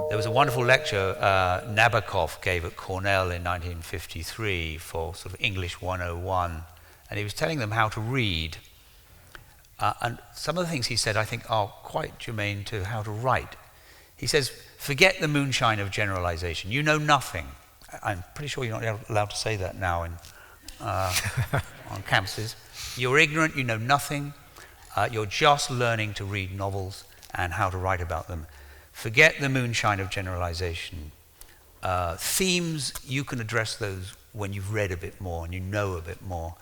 There was a wonderful lecture Nabokov gave at Cornell in 1953 for sort of English 101, and he was telling them how to read. And some of the things he said, I think, are quite germane to how to write. He says, forget the moonshine of generalization. You know nothing. I'm pretty sure you're not allowed to say that now on campuses. You're ignorant, you know nothing. You're just learning to read novels and how to write about them. Forget the moonshine of generalization. Themes, you can address those when you've read a bit more and you know a bit more.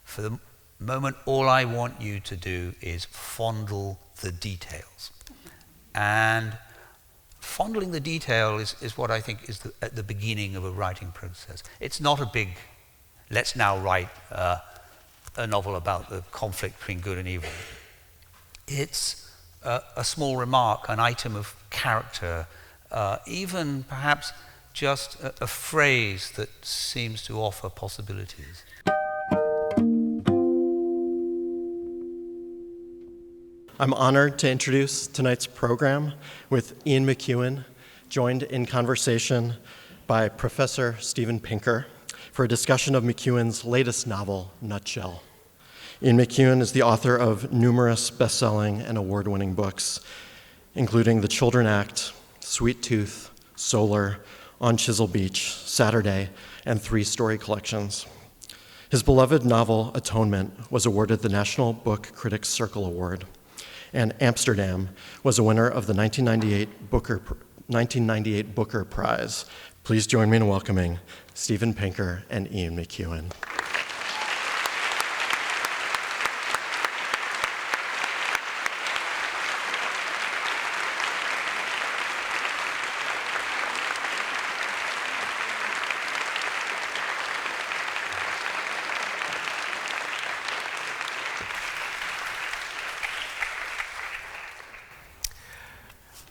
For the moment, all I want you to do is fondle the details. And fondling the detail is what I think is at the beginning of a writing process. It's not a big, let's now write a novel about the conflict between good and evil. It's a small remark, an item of character, even perhaps just a phrase that seems to offer possibilities. I'm honored to introduce tonight's program with Ian McEwan, joined in conversation by Professor Steven Pinker for a discussion of McEwan's latest novel, Nutshell. Ian McEwan is the author of numerous best-selling and award-winning books, including The Children Act, Sweet Tooth, Solar, On Chisel Beach, Saturday, and 3 story collections. His beloved novel, Atonement, was awarded the National Book Critics Circle Award, and Amsterdam was a winner of the 1998 Booker Prize. Please join me in welcoming Steven Pinker and Ian McEwan.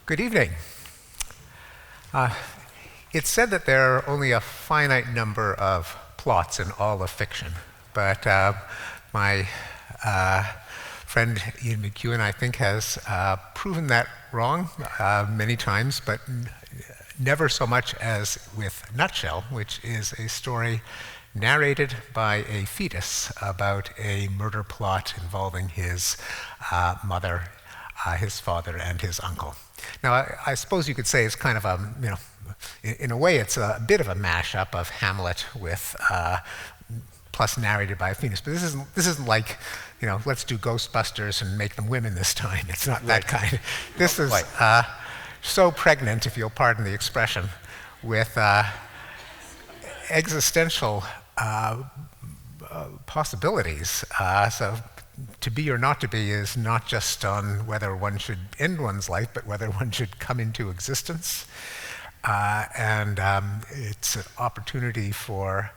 Good evening. It's said that there are only a finite number of plots in all of fiction, but my friend Ian McEwan, I think, has proven that wrong many times, but never so much as with Nutshell, which is a story narrated by a fetus about a murder plot involving his mother, his father, and his uncle. Now, I suppose you could say it's kind of a, in a way, it's a bit of a mashup of Hamlet with plus narrated by a fetus. But this isn't like, let's do Ghostbusters and make them women this time. It's not that kind. This is so pregnant, if you'll pardon the expression, with existential possibilities. So to be or not to be is not just on whether one should end one's life, but whether one should come into existence. And it's an opportunity for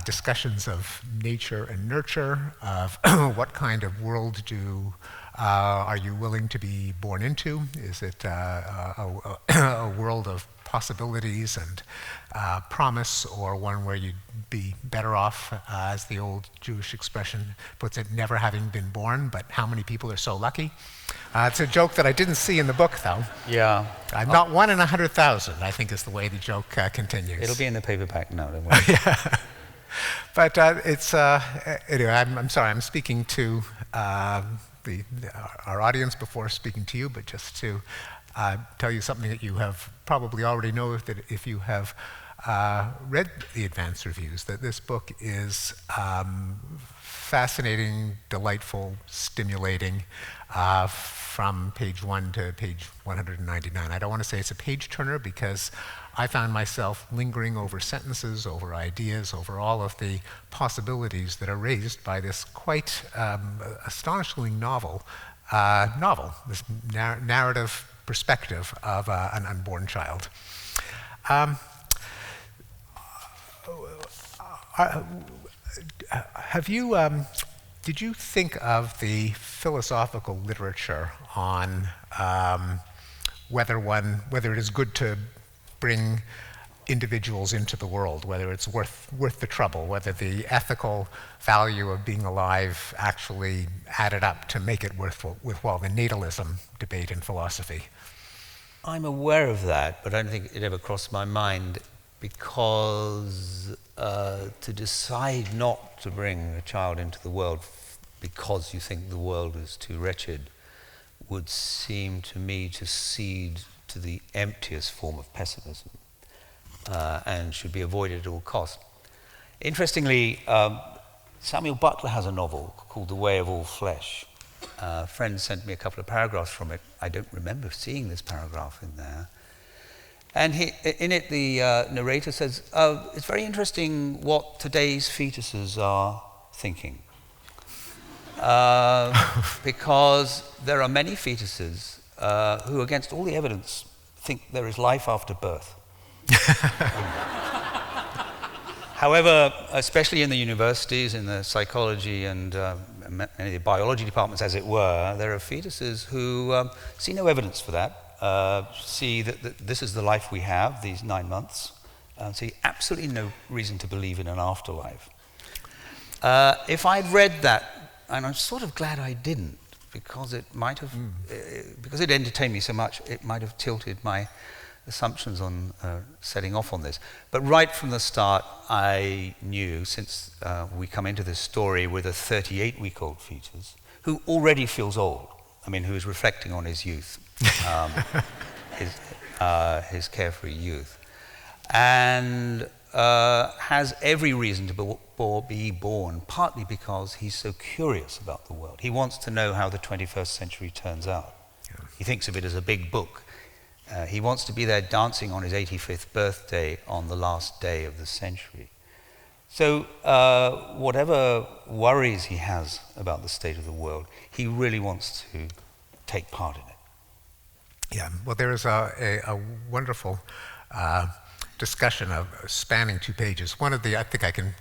discussions of nature and nurture, of what kind of world are you willing to be born into? Is it a world of possibilities and promise, or one where you'd be better off, as the old Jewish expression puts it, never having been born, but how many people are so lucky? It's a joke that I didn't see in the book, though. Yeah. Not 1 in 100,000, I think, is the way the joke continues. It'll be in the paperback now, don't worry. Yeah. But anyway, I'm sorry, I'm speaking to our audience before speaking to you, but just to tell you something that you have probably already know, that if you have read the advance reviews, that this book is fascinating, delightful, stimulating, from page 1 to page 199. I don't want to say it's a page turner, because I found myself lingering over sentences, over ideas, over all of the possibilities that are raised by this quite astonishingly novel, this narrative perspective of an unborn child. Did you think of the philosophical literature on whether it is good to bring individuals into the world, whether it's worth the trouble, whether the ethical value of being alive actually added up to make it worthwhile, the natalism debate in philosophy? I'm aware of that, but I don't think it ever crossed my mind, because to decide not to bring a child into the world because you think the world is too wretched would seem to me to cede to the emptiest form of pessimism, and should be avoided at all costs. Interestingly, Samuel Butler has a novel called The Way of All Flesh. A friend sent me a couple of paragraphs from it. I don't remember seeing this paragraph in there. And in it, the narrator says, it's very interesting what today's fetuses are thinking. Because there are many fetuses who, against all the evidence, think there is life after birth. However, especially in the universities, in the psychology and many of the biology departments, as it were, there are fetuses who see no evidence for that, see that this is the life we have, these 9 months, see absolutely no reason to believe in an afterlife. If I'd read that, and I'm sort of glad I didn't, because it might have, because it entertained me so much, it might have tilted my assumptions on setting off on this. But right from the start, I knew, since we come into this story with a 38-week-old fetus, who already feels old, I mean, who is reflecting on his youth, his carefree youth, and has every reason to be born, partly because he's so curious about the world. He wants to know how the 21st century turns out. Yeah. He thinks of it as a big book. He wants to be there dancing on his 85th birthday on the last day of the century. So whatever worries he has about the state of the world, he really wants to take part in it. Yeah, well, there is a wonderful discussion of spanning 2 pages. One of the, I think I can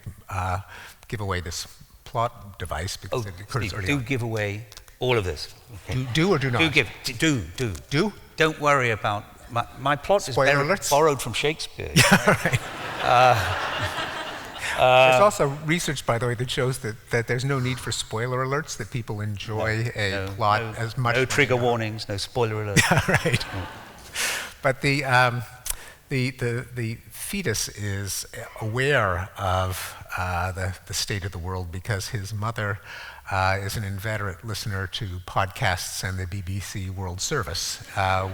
give away this plot device because it occurs early on. Do give away all of this. Okay. Do or do not? Do. Do? Don't worry about, my plot is borrowed from Shakespeare. Right. There's also research, by the way, that shows that there's no need for spoiler alerts, that people enjoy a plot as much. No trigger warnings, no spoiler alerts. Right. But the fetus is aware of the state of the world because his mother is an inveterate listener to podcasts and the BBC World Service.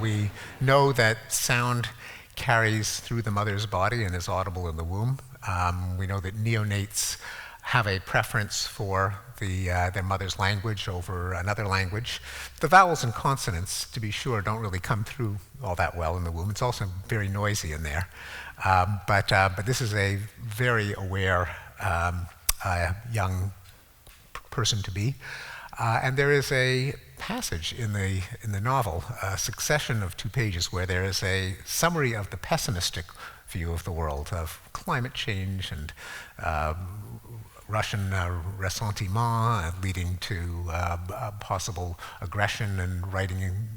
We know that sound carries through the mother's body and is audible in the womb. We know that neonates have a preference for their mother's language over another language. The vowels and consonants, to be sure, don't really come through all that well in the womb. It's also very noisy in there. But this is a very aware young person to be. And there is a passage in the novel, a succession of 2 pages, where there is a summary of the pessimistic view of the world, of climate change and Russian ressentiment leading to possible aggression and writing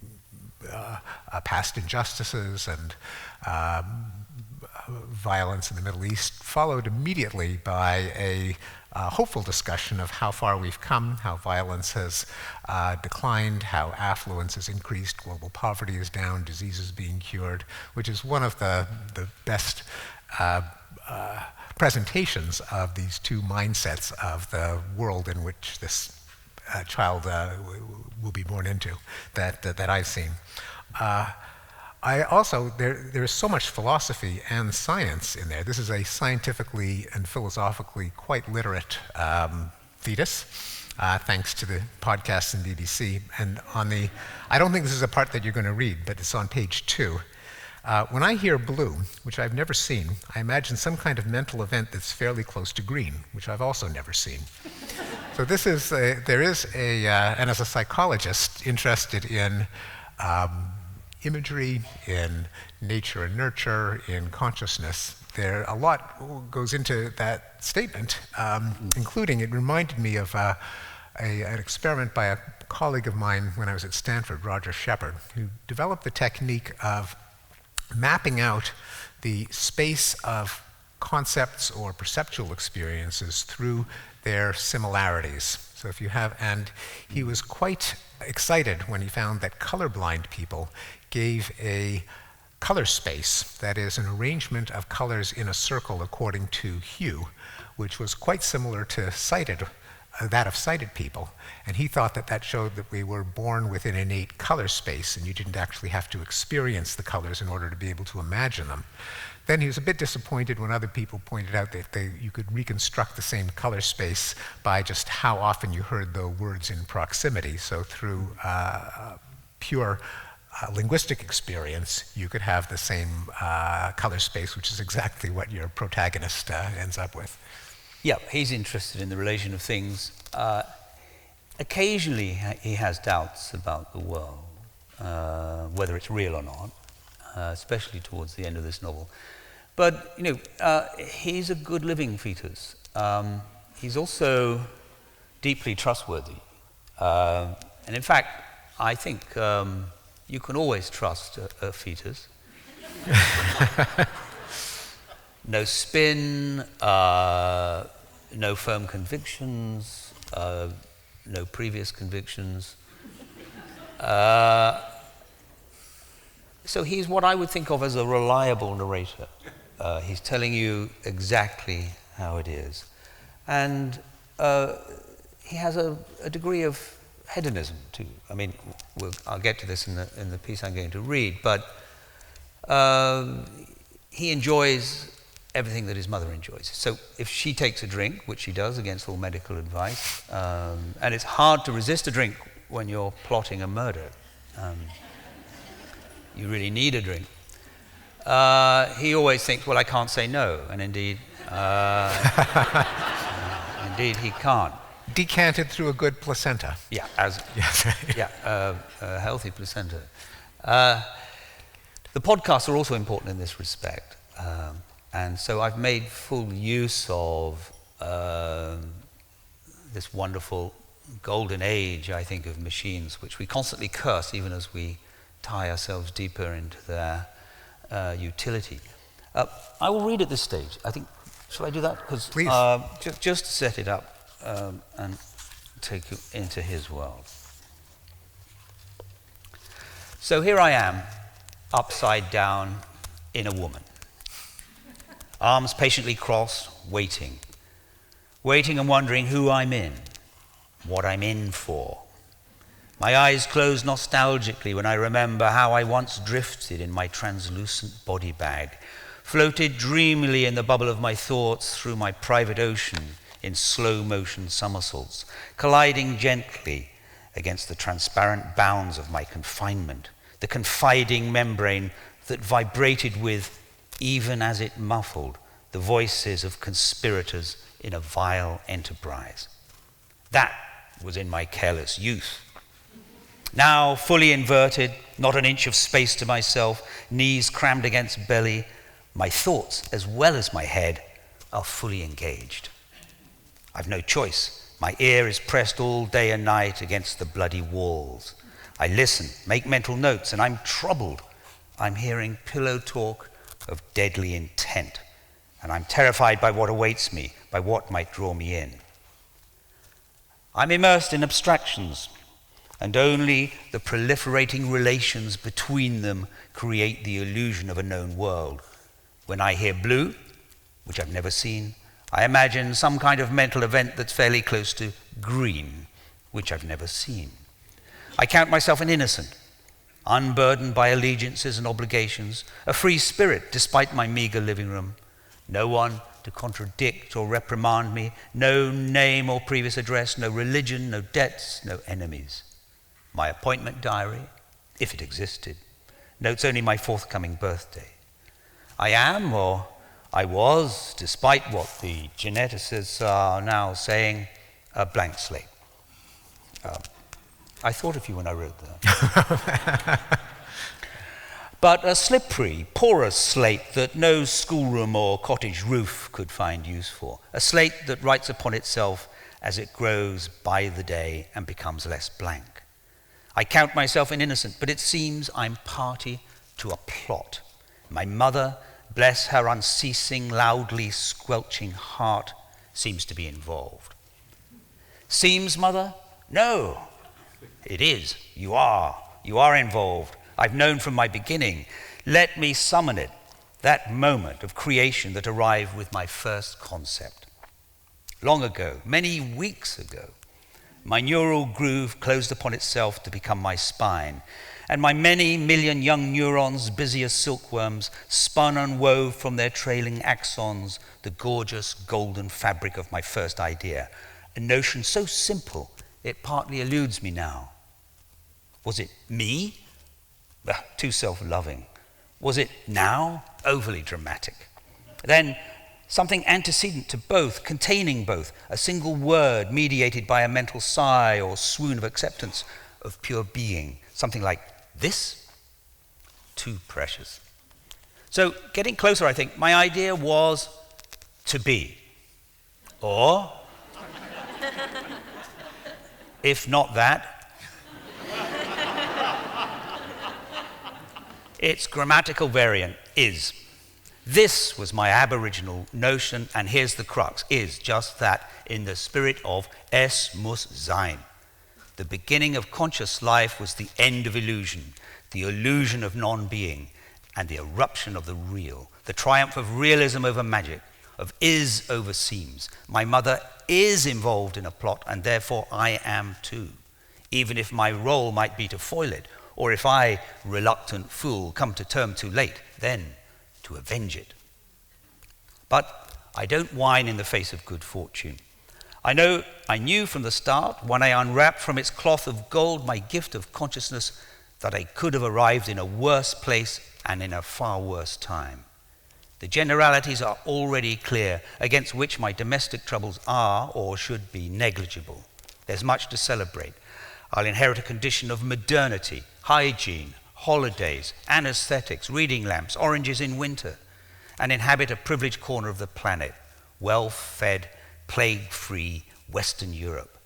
past injustices and violence in the Middle East, followed immediately by a hopeful discussion of how far we've come, how violence has declined, how affluence has increased, global poverty is down, diseases being cured, which is one of the best presentations of these 2 mindsets of the world in which this child will be born into that I've seen. I also, there is so much philosophy and science in there. This is a scientifically and philosophically quite literate fetus, thanks to the podcasts and BBC. And I don't think this is a part that you're going to read, but it's on page 2. When I hear blue, which I've never seen, I imagine some kind of mental event that's fairly close to green, which I've also never seen. So this is, there is and as a psychologist interested in imagery, in nature and nurture, in consciousness, a lot goes into that statement, including, it reminded me of an experiment by a colleague of mine when I was at Stanford, Roger Shepard, who developed the technique of mapping out the space of concepts or perceptual experiences through their similarities. So if you have, and he was quite excited when he found that colorblind people gave a color space, that is, an arrangement of colors in a circle according to hue, which was quite similar to that of sighted people. And he thought that that showed that we were born with an innate color space, and you didn't actually have to experience the colors in order to be able to imagine them. Then he was a bit disappointed when other people pointed out that you could reconstruct the same color space by just how often you heard the words in proximity. So through pure linguistic experience, you could have the same color space, which is exactly what your protagonist ends up with. Yeah, he's interested in the relation of things. Occasionally, he has doubts about the world, whether it's real or not, especially towards the end of this novel. But, he's a good living fetus. He's also deeply trustworthy. And in fact, I think you can always trust a fetus. No spin, no firm convictions, no previous convictions. So he's what I would think of as a reliable narrator. He's telling you exactly how it is. And he has a degree of hedonism too. I mean, I'll get to this in the piece I'm going to read, but he enjoys everything that his mother enjoys. So if she takes a drink, which she does against all medical advice, and it's hard to resist a drink when you're plotting a murder. You really need a drink. He always thinks, well, I can't say no, and indeed, indeed he can't. Decanted through a good placenta. Yeah, a healthy placenta. The podcasts are also important in this respect. And so I've made full use of this wonderful golden age, I think, of machines, which we constantly curse even as we tie ourselves deeper into their utility. I will read at this stage. I think, shall I do that? Because just to set it up and take you into his world. So here I am, upside down in a woman. Arms patiently crossed, waiting and wondering who I'm in, what I'm in for. My eyes close nostalgically when I remember how I once drifted in my translucent body bag, floated dreamily in the bubble of my thoughts through my private ocean in slow motion somersaults, colliding gently against the transparent bounds of my confinement, the confiding membrane that vibrated with, even as it muffled, the voices of conspirators in a vile enterprise. That was in my careless youth. Now, fully inverted, not an inch of space to myself, knees crammed against belly, my thoughts, as well as my head, are fully engaged. I've no choice. My ear is pressed all day and night against the bloody walls. I listen, make mental notes, and I'm troubled. I'm hearing pillow talk of deadly intent, and I'm terrified by what awaits me, by what might draw me in. I'm immersed in abstractions, and only the proliferating relations between them create the illusion of a known world. When I hear blue, which I've never seen, I imagine some kind of mental event that's fairly close to green, which I've never seen. I count myself an innocent, unburdened by allegiances and obligations, a free spirit despite my meager living room. No one to contradict or reprimand me, no name or previous address, no religion, no debts, no enemies. My appointment diary, if it existed, notes only my forthcoming birthday. I am, or I was, despite what the geneticists are now saying, a blank slate. I thought of you when I wrote that. But a slippery, porous slate that no schoolroom or cottage roof could find use for. A slate that writes upon itself as it grows by the day and becomes less blank. I count myself an innocent, but it seems I'm party to a plot. My mother, bless her unceasing, loudly squelching heart, seems to be involved. Seems, mother? No. It is. You are involved. I've known from my beginning. Let me summon it, that moment of creation that arrived with my first concept. Long ago, many weeks ago, my neural groove closed upon itself to become my spine, and my many million young neurons, busy as silkworms, spun and wove from their trailing axons the gorgeous golden fabric of my first idea, a notion so simple it partly eludes me now. Was it me? Too self-loving. Was it now? Overly dramatic. Then something antecedent to both, containing both, a single word mediated by a mental sigh or swoon of acceptance of pure being. Something like this? Too precious. So getting closer, I think, my idea was to be. Or, if not that, its grammatical variant is. This was my aboriginal notion, and here's the crux, is just that, in the spirit of es muss sein. The beginning of conscious life was the end of illusion, the illusion of non-being, and the eruption of the real, the triumph of realism over magic, of is over seems. My mother is involved in a plot, and therefore I am too, even if my role might be to foil it, or if I, reluctant fool, come to term too late, then to avenge it. But I don't whine in the face of good fortune. I knew from the start, when I unwrapped from its cloth of gold my gift of consciousness, that I could have arrived in a worse place and in a far worse time. The generalities are already clear, against which my domestic troubles are, or should be, negligible. There's much to celebrate. I'll inherit a condition of modernity, hygiene, holidays, anesthetics, reading lamps, oranges in winter, and inhabit a privileged corner of the planet, well-fed, plague-free Western Europe.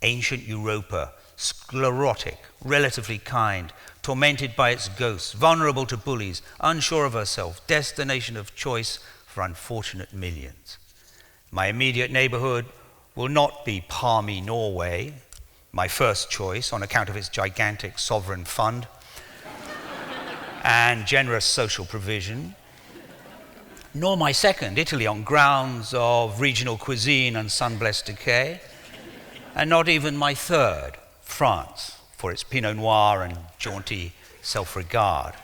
Ancient Europa, sclerotic, relatively kind, tormented by its ghosts, vulnerable to bullies, unsure of herself, destination of choice for unfortunate millions. My immediate neighborhood will not be palmy Norway, my first choice on account of its gigantic sovereign fund and generous social provision, nor my second, Italy, on grounds of regional cuisine and sun-blessed decay, and not even my third, France, for its Pinot Noir and jaunty self-regard.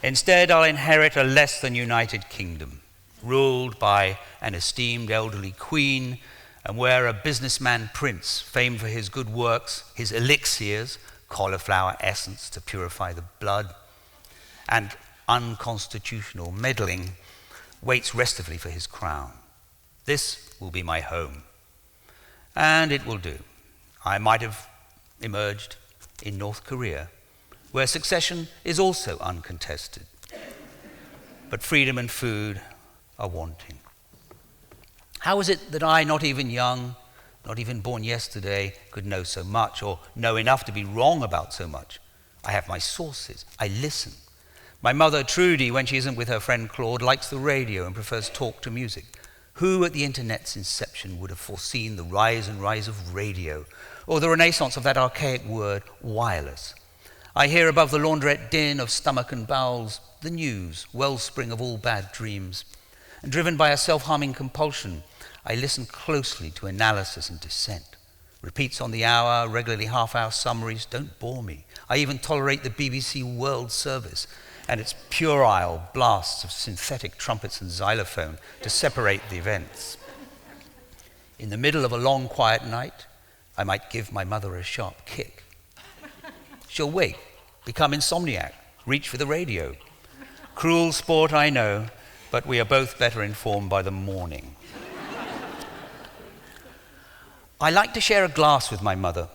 Instead, I'll inherit a less than united kingdom, ruled by an esteemed elderly queen, and where a businessman prince, famed for his good works, his elixirs, cauliflower essence to purify the blood, and unconstitutional meddling, waits restively for his crown. This will be my home, and it will do. I might have emerged in North Korea, where succession is also uncontested, but freedom and food are wanting. How is it that I, not even young, not even born yesterday, could know so much or know enough to be wrong about so much? I have my sources. I listen. My mother, Trudy, when she isn't with her friend Claude, likes the radio and prefers talk to music. Who at the internet's inception would have foreseen the rise and rise of radio, or the renaissance of that archaic word, wireless? I hear above the laundrette din of stomach and bowels the news, wellspring of all bad dreams. And driven by a self-harming compulsion, I listen closely to analysis and dissent. Repeats on the hour, regularly half-hour summaries don't bore me. I even tolerate the BBC World Service and its puerile blasts of synthetic trumpets and xylophone to separate the events. In the middle of a long, quiet night, I might give my mother a sharp kick. She'll wake, become insomniac, reach for the radio. Cruel sport, I know, but we are both better informed by the morning. I like to share a glass with my mother.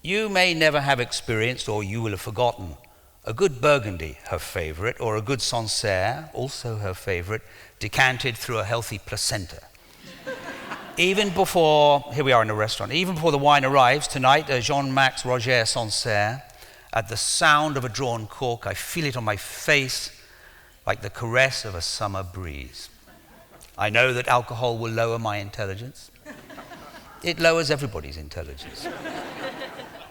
You may never have experienced, or you will have forgotten, a good Burgundy, her favorite, or a good Sancerre, also her favorite, decanted through a healthy placenta. Even before, here we are in a restaurant, even before the wine arrives, tonight, a Jean-Max Roger Sancerre, at the sound of a drawn cork, I feel it on my face like the caress of a summer breeze. I know that alcohol will lower my intelligence. It lowers everybody's intelligence.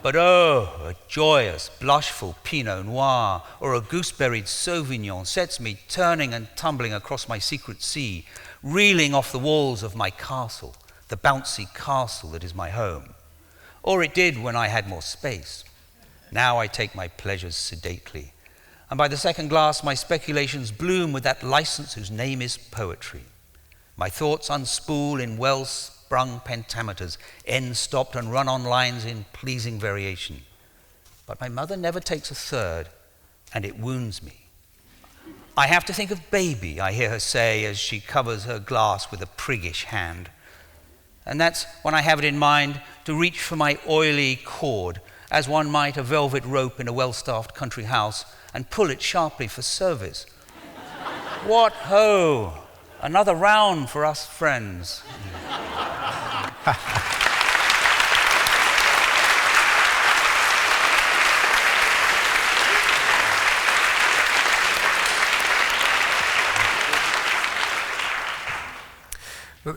But oh, a joyous, blushful Pinot Noir or a gooseberried Sauvignon sets me turning and tumbling across my secret sea, reeling off the walls of my castle, the bouncy castle that is my home. Or it did when I had more space. Now I take my pleasures sedately, and by the second glass my speculations bloom with that license whose name is poetry. My thoughts unspool in well-sprung pentameters, end-stopped and run on lines in pleasing variation. But my mother never takes a third, and it wounds me. I have to think of baby, I hear her say as she covers her glass with a priggish hand. And that's when I have it in mind to reach for my oily cord, as one might a velvet rope in a well-staffed country house, and pull it sharply for service. What ho! Another round for us friends.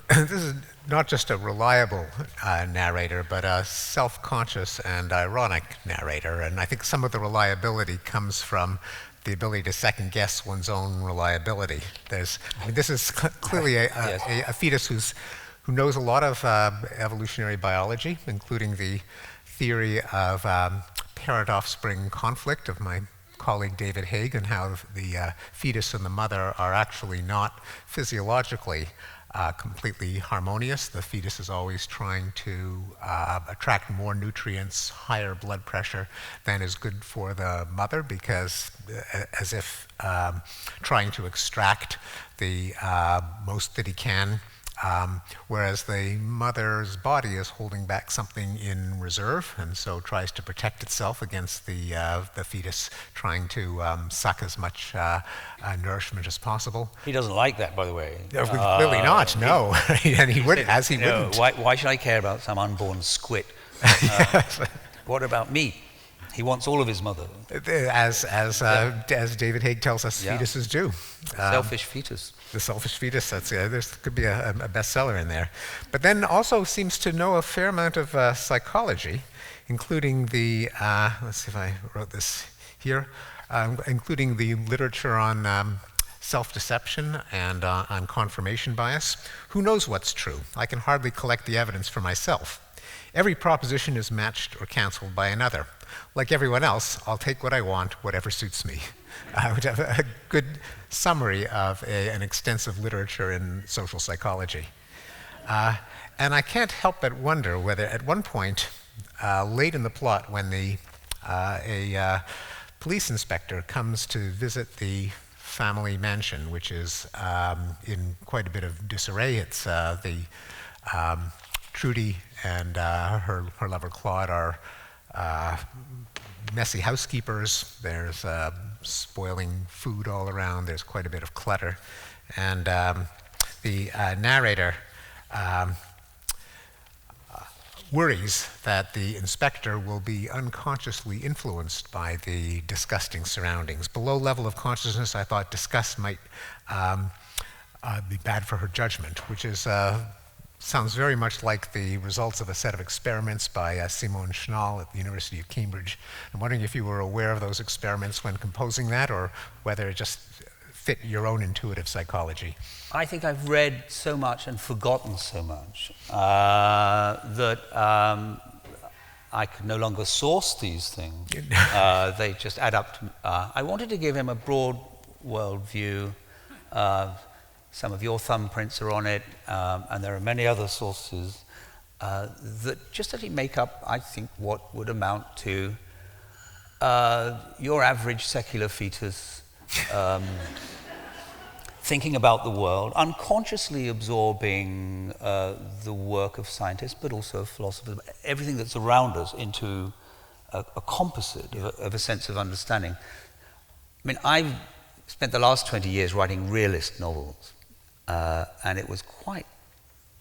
This is not just a reliable narrator, but a self-conscious and ironic narrator. And I think some of the reliability comes from the ability to second-guess one's own reliability. This is clearly a fetus who knows a lot of evolutionary biology, including the theory of parent-offspring conflict of my colleague David Haig, and how the fetus and the mother are actually not physiologically completely harmonious. The fetus is always trying to attract more nutrients, higher blood pressure than is good for the mother, because as if trying to extract the most that he can, whereas the mother's body is holding back something in reserve, and so tries to protect itself against the fetus trying to suck as much nourishment as possible. He doesn't like that, by the way. Clearly not, no. And he wouldn't, as he wouldn't. Why should I care about some unborn squit? What about me? He wants all of his mother. As David Haig tells us, fetuses do. Selfish fetus. The selfish fetus, there could be a bestseller in there. But then also seems to know a fair amount of psychology, including the, let's see if I wrote this here, including the literature on self-deception and on confirmation bias. Who knows what's true? I can hardly collect the evidence for myself. Every proposition is matched or canceled by another. Like everyone else, I'll take what I want, whatever suits me. I would have a good summary of an extensive literature in social psychology. And I can't help but wonder whether at one point, late in the plot, when a police inspector comes to visit the family mansion, which is in quite a bit of disarray. It's Trudy and her lover Claude are messy housekeepers. There's spoiling food all around. There's quite a bit of clutter. And the narrator worries that the inspector will be unconsciously influenced by the disgusting surroundings. Below level of consciousness, I thought disgust might be bad for her judgment, which is sounds very much like the results of a set of experiments by Simone Schnall at the University of Cambridge. I'm wondering if you were aware of those experiments when composing that, or whether it just fit your own intuitive psychology. I think I've read so much and forgotten so much that I could no longer source these things. They just add up to... I wanted to give him a broad world view. Some of your thumbprints are on it, and there are many other sources that just actually make up, I think, what would amount to your average secular fetus thinking about the world, unconsciously absorbing the work of scientists, but also of philosophers, everything that's around us into a composite of a sense of understanding. I mean, I've spent the last 20 years writing realist novels, and it was quite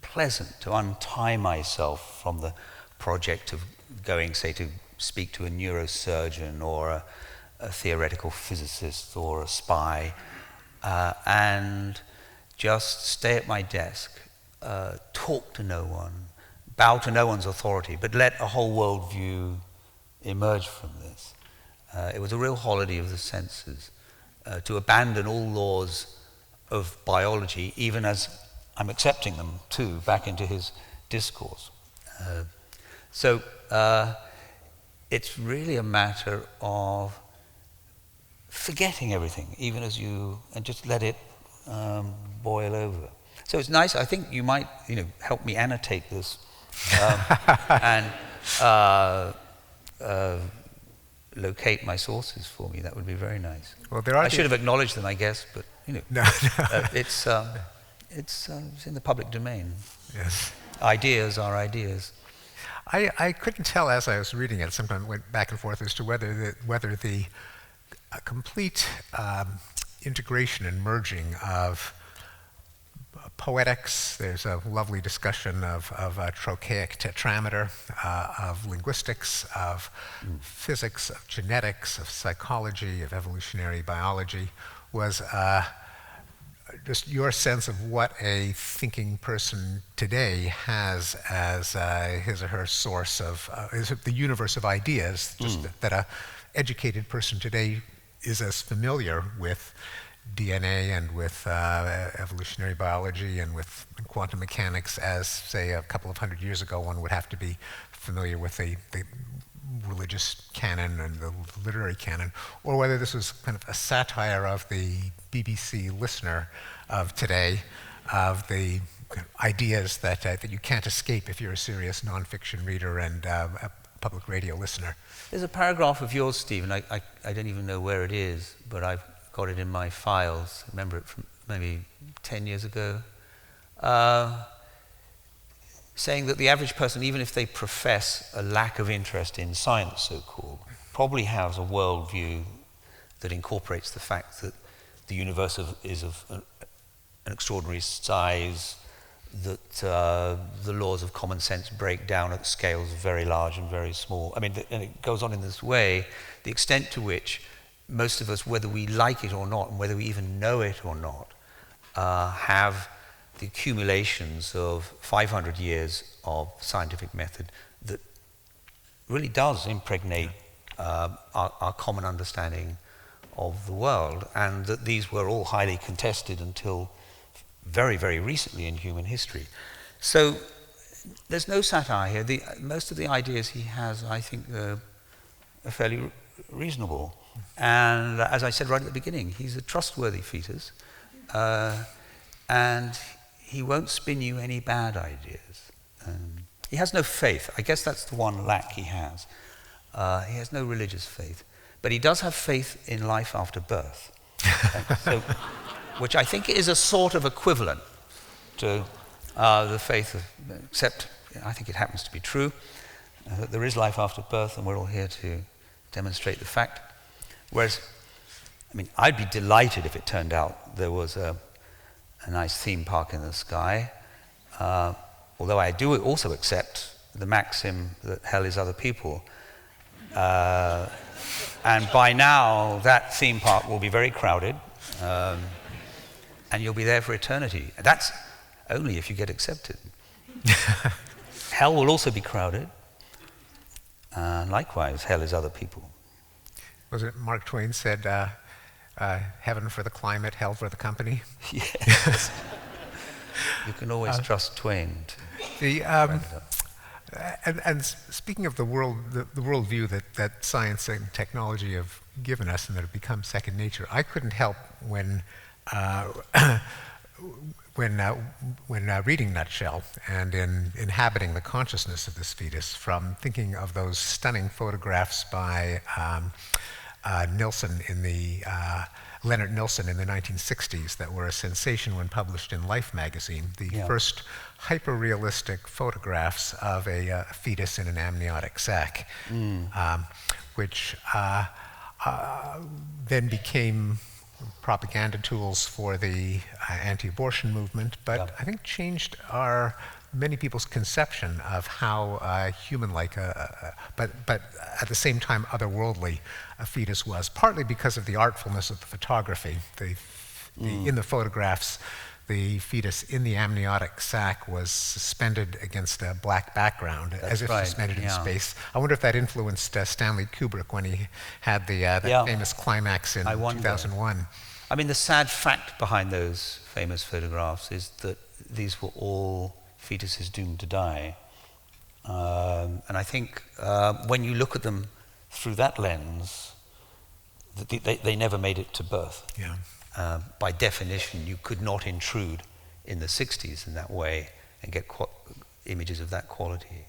pleasant to untie myself from the project of going, say, to speak to a neurosurgeon or a theoretical physicist or a spy, and just stay at my desk, talk to no one, bow to no one's authority, but let a whole worldview emerged from this. It was a real holiday of the senses to abandon all laws of biology, even as I'm accepting them too, back into his discourse. So it's really a matter of forgetting everything, even as and just let it boil over. So it's nice. I think you might, help me annotate this and locate my sources for me. That would be very nice. Well, I should have acknowledged them, I guess, but No. it's in the public domain. Yes. Ideas are ideas. I couldn't tell as I was reading it. Sometimes went back and forth as to whether the complete integration and merging of poetics. There's a lovely discussion of trochaic tetrameter, of linguistics, of physics, of genetics, of psychology, of evolutionary biology, was just your sense of what a thinking person today has as his or her source of the universe of ideas, just that a educated person today is as familiar with DNA and with evolutionary biology and with quantum mechanics as, say, a couple of hundred years ago one would have to be familiar with the religious canon and the literary canon, or whether this was kind of a satire of the BBC listener of today, of the kind of ideas that you can't escape if you're a serious nonfiction reader and a public radio listener. There's a paragraph of yours, Stephen. I don't even know where it is, but I've got it in my files. I remember it from maybe 10 years ago. Saying that the average person, even if they profess a lack of interest in science, so-called, probably has a worldview that incorporates the fact that the universe is of an extraordinary size, that the laws of common sense break down at scales very large and very small. I mean, and it goes on in this way, the extent to which most of us, whether we like it or not, and whether we even know it or not, have the accumulations of 500 years of scientific method that really does impregnate our common understanding of the world, and that these were all highly contested until very, very recently in human history. So there's no satire here. Most of the ideas he has, I think, are fairly reasonable. And as I said right at the beginning, he's a trustworthy fetus, and he won't spin you any bad ideas. He has no faith. I guess that's the one lack he has. He has no religious faith. But he does have faith in life after birth, which I think is a sort of equivalent to the faith of, except I think it happens to be true, that there is life after birth, and we're all here to demonstrate the fact. Whereas, I mean, I'd be delighted if it turned out there was a nice theme park in the sky, although I do also accept the maxim that hell is other people. And by now, that theme park will be very crowded, and you'll be there for eternity. That's only if you get accepted. Hell will also be crowded. Likewise, hell is other people. Was it Mark Twain said, heaven for the climate, hell for the company? Yes. You can always trust Twain. And speaking of the worldview that science and technology have given us and that have become second nature, I couldn't help when reading Nutshell and in inhabiting the consciousness of this fetus, from thinking of those stunning photographs by Leonard Nilsson in the 1960s that were a sensation when published in Life magazine, the first hyper-realistic photographs of a fetus in an amniotic sac, which then became propaganda tools for the anti-abortion movement, but I think changed many people's conception of how human-like, but at the same time otherworldly a fetus was, partly because of the artfulness of the photography. In the photographs, the fetus in the amniotic sac was suspended against a black background, as if suspended in space. I wonder if that influenced Stanley Kubrick when he had that famous climax in 2001. I mean, the sad fact behind those famous photographs is that these were all fetuses doomed to die. And I think when you look at them through that lens, they never made it to birth. Yeah. By definition, you could not intrude in the 60s in that way and get images of that quality.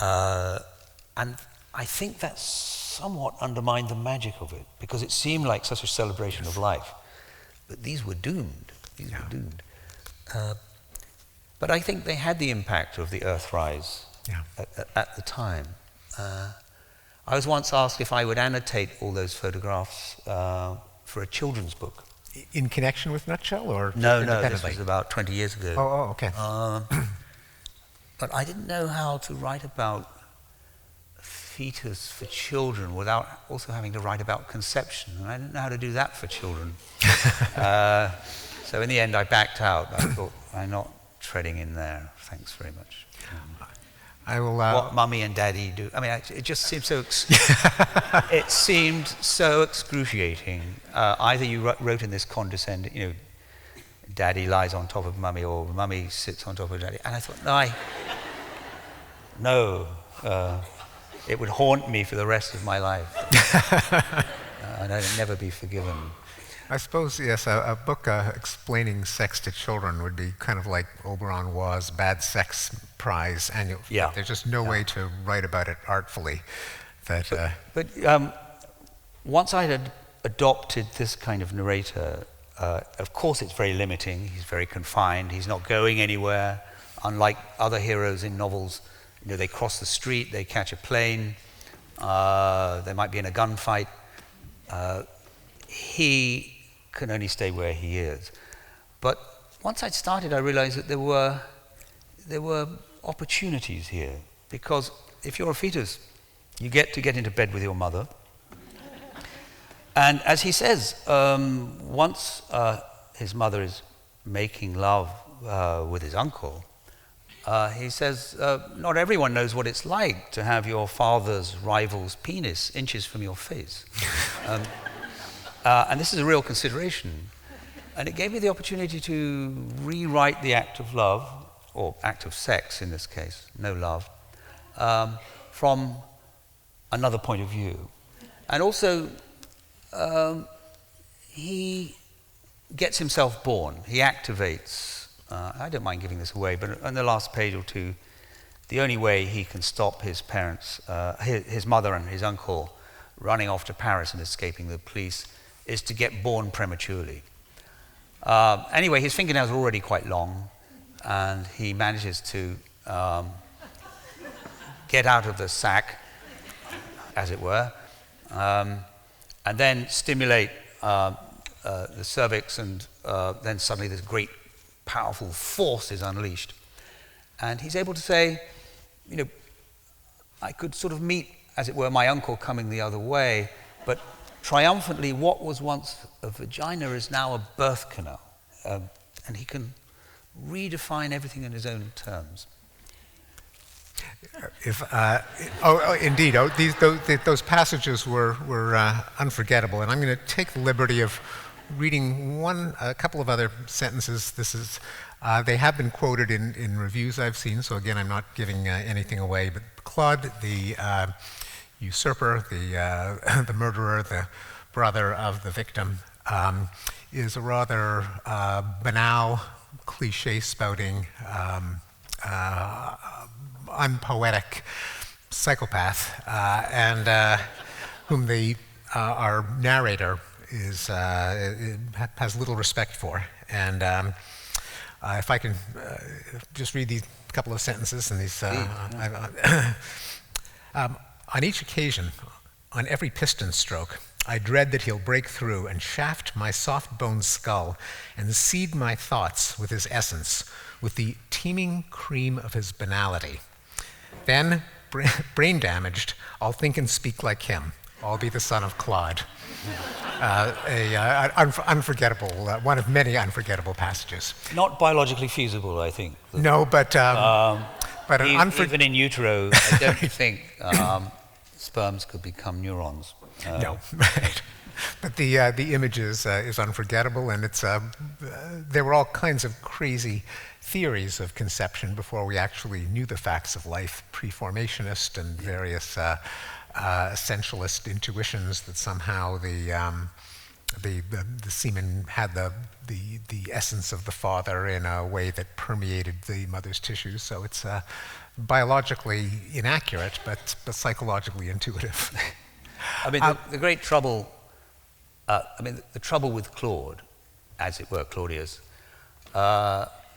And I think that somewhat undermined the magic of it, because it seemed like such a celebration of life. But these were doomed. These were doomed. But I think they had the impact of the Earthrise at the time. I was once asked if I would annotate all those photographs for a children's book. In connection with Nutshell, or No, this was about 20 years ago. Oh, okay. But I didn't know how to write about fetus for children without also having to write about conception, and I didn't know how to do that for children. So in the end, I backed out. I thought, I'm not treading in there. Thanks very much. I will. What Mummy and Daddy do. I mean, it just seemed so. It seemed so excruciating. Either you wrote in this condescending, Daddy lies on top of Mummy, or Mummy sits on top of Daddy. And I thought, no. It would haunt me for the rest of my life. And I'd never be forgiven. I suppose, yes, a book explaining sex to children would be kind of like Oberon was Bad Sex Prize annual. Yeah. There's just no way to write about it artfully. But once I had adopted this kind of narrator, of course it's very limiting. He's very confined. He's not going anywhere. Unlike other heroes in novels, they cross the street, they catch a plane, they might be in a gunfight. He can only stay where he is. But once I'd started, I realized that there were opportunities here, because if you're a fetus, you get to get into bed with your mother. And as he says, once his mother is making love with his uncle, he says, not everyone knows what it's like to have your father's rival's penis inches from your face. And this is a real consideration. And it gave me the opportunity to rewrite the act of love, or act of sex in this case, no love, from another point of view. And also, he gets himself born. He activates, I don't mind giving this away, but on the last page or two, the only way he can stop his parents, his mother and his uncle running off to Paris and escaping the police is to get born prematurely. Anyway, his fingernails are already quite long, and he manages to get out of the sack, as it were, and then stimulate the cervix, and then suddenly this great, powerful force is unleashed. And he's able to say, I could sort of meet, as it were, my uncle coming the other way, but triumphantly, what was once a vagina is now a birth canal. And he can redefine everything in his own terms. Indeed. Those passages were unforgettable, and I'm going to take the liberty of reading a couple of other sentences. They have been quoted in reviews I've seen, so again, I'm not giving anything away. But Claude, the usurper, the murderer, the brother of the victim, is a rather banal, cliche-spouting, unpoetic psychopath, and whom our narrator has little respect for. And if I can just read these couple of sentences, and these. On each occasion, on every piston stroke, I dread that he'll break through and shaft my soft-boned skull and seed my thoughts with his essence, with the teeming cream of his banality. Then, brain-damaged, I'll think and speak like him, I'll be the son of Claude. Unforgettable, one of many unforgettable passages. Not biologically feasible, I think. No, but even in utero, I don't think sperms could become neurons. No, right. But the image is unforgettable, and it's there were all kinds of crazy theories of conception before we actually knew the facts of life, pre-formationist and various essentialist intuitions that somehow the semen had the essence of the father in a way that permeated the mother's tissues. So it's biologically inaccurate, but psychologically intuitive. I mean, the great trouble, the trouble with Claude, as it were, Claudius,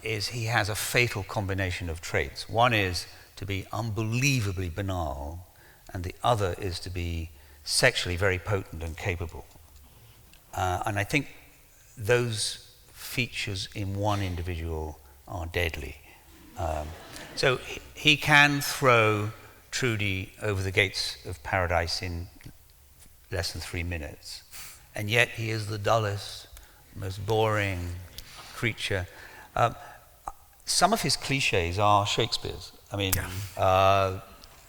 is he has a fatal combination of traits. One is to be unbelievably banal, and the other is to be sexually very potent and capable. And I think those features in one individual are deadly. So he can throw Trudy over the gates of paradise in less than 3 minutes, and yet he is the dullest, most boring creature. Some of his cliches are Shakespeare's. I mean,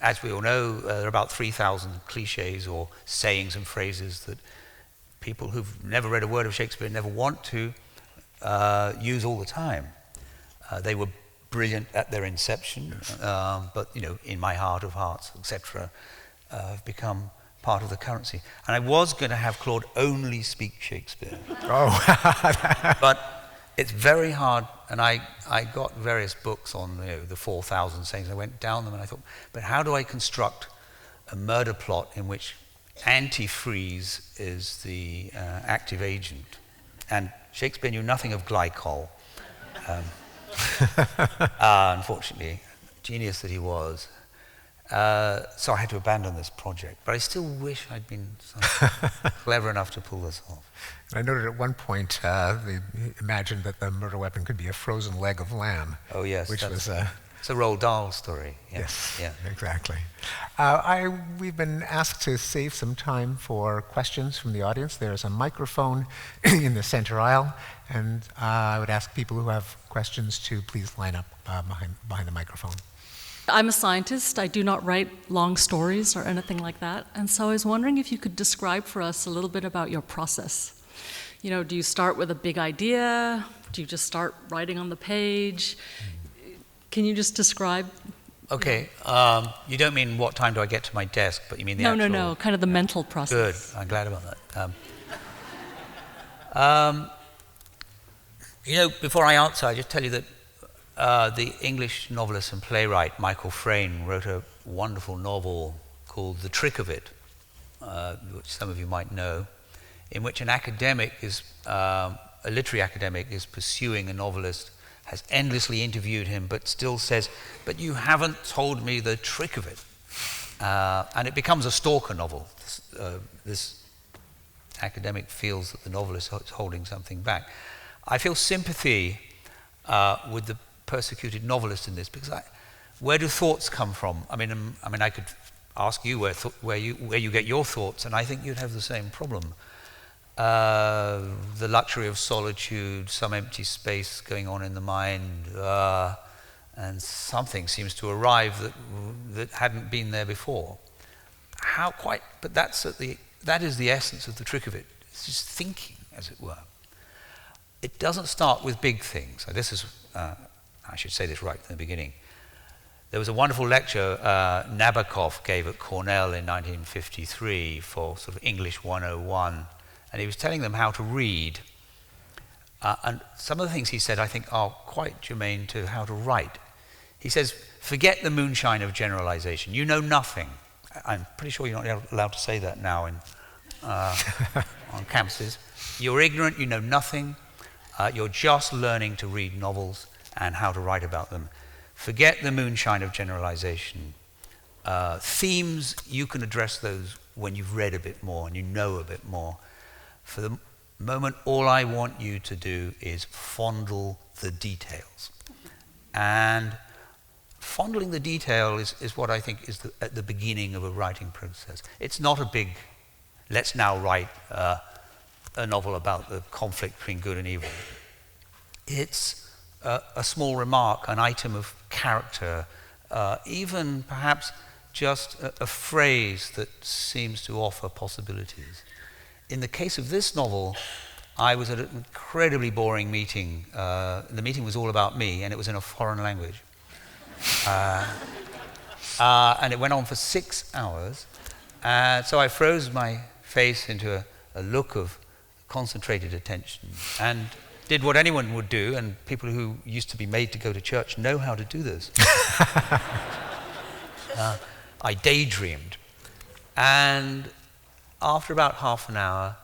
as we all know, there are about 3,000 cliches or sayings and phrases that people who've never read a word of Shakespeare never want to use all the time. They were brilliant at their inception, but in my heart of hearts, etc., have become part of the currency. And I was going to have Claude only speak Shakespeare. But it's very hard, and I got various books on the 4,000 sayings. I went down them and I thought, but how do I construct a murder plot in which antifreeze is the active agent? And Shakespeare knew nothing of glycol. Unfortunately, genius that he was. So I had to abandon this project. But I still wish I'd been clever enough to pull this off. I noted at one point they imagined that the murder weapon could be a frozen leg of lamb. Oh, yes. Which was it's a Roald Dahl story. Yeah. Yes, yeah. Exactly. We've been asked to save some time for questions from the audience. There's a microphone in the center aisle, and I would ask people who have questions to please line up behind the microphone. I'm a scientist. I do not write long stories or anything like that. And so I was wondering if you could describe for us a little bit about your process. Do you start with a big idea? Do you just start writing on the page? Can you just describe? Okay. You don't mean what time do I get to my desk, but you mean the actual... No, kind of the mental process. Good. I'm glad about that. Before I answer, I just tell you that the English novelist and playwright Michael Frayn wrote a wonderful novel called The Trick of It, which some of you might know, in which an academic a literary academic is pursuing a novelist, has endlessly interviewed him, but still says, but you haven't told me the trick of it. And it becomes a stalker novel. This academic feels that the novelist is holding something back. I feel sympathy with the persecuted novelist in this, because where do thoughts come from? I mean, I could ask you where you get your thoughts, and I think you'd have the same problem. The luxury of solitude, some empty space going on in the mind, and something seems to arrive that hadn't been there before. But that is the essence of the trick of it. It's just thinking, as it were. It doesn't start with big things. So this is, I should say this right from the beginning. There was a wonderful lecture Nabokov gave at Cornell in 1953 for sort of English 101, and he was telling them how to read. And some of the things he said, I think, are quite germane to how to write. He says, forget the moonshine of generalization. You know nothing. I'm pretty sure you're not allowed to say that now on campuses. You're ignorant, you know nothing. You're just learning to read novels and how to write about them. Forget the moonshine of generalization. Themes, you can address those when you've read a bit more and you know a bit more. For the moment, all I want you to do is fondle the details. And fondling the detail is what I think is at the beginning of a writing process. It's not a big let's now write a novel about the conflict between good and evil. It's a small remark, an item of character, even perhaps just a phrase that seems to offer possibilities. In the case of this novel, I was at an incredibly boring meeting. The meeting was all about me, and it was in a foreign language. And it went on for 6 hours. So I froze my face into a look of concentrated attention and did what anyone would do, and people who used to be made to go to church know how to do this. I daydreamed. And after about half an hour,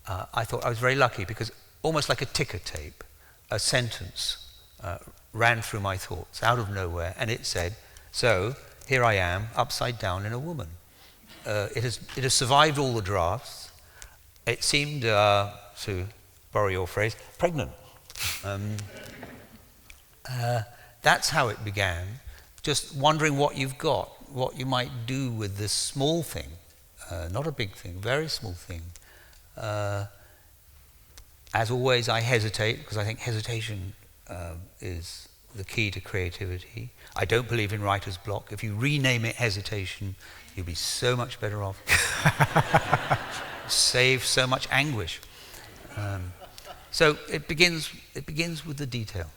I thought I was very lucky, because almost like a ticker tape, a sentence ran through my thoughts out of nowhere, and it said, so here I am, upside down in a woman. It has survived all the drafts. It seemed, to borrow your phrase, pregnant. That's how it began, just wondering what you've got, what you might do with this small thing, not a big thing, very small thing. As always, I hesitate, because I think hesitation is the key to creativity. I don't believe in writer's block. If you rename it hesitation, you'll be so much better off. Save so much anguish. So it begins with the detail.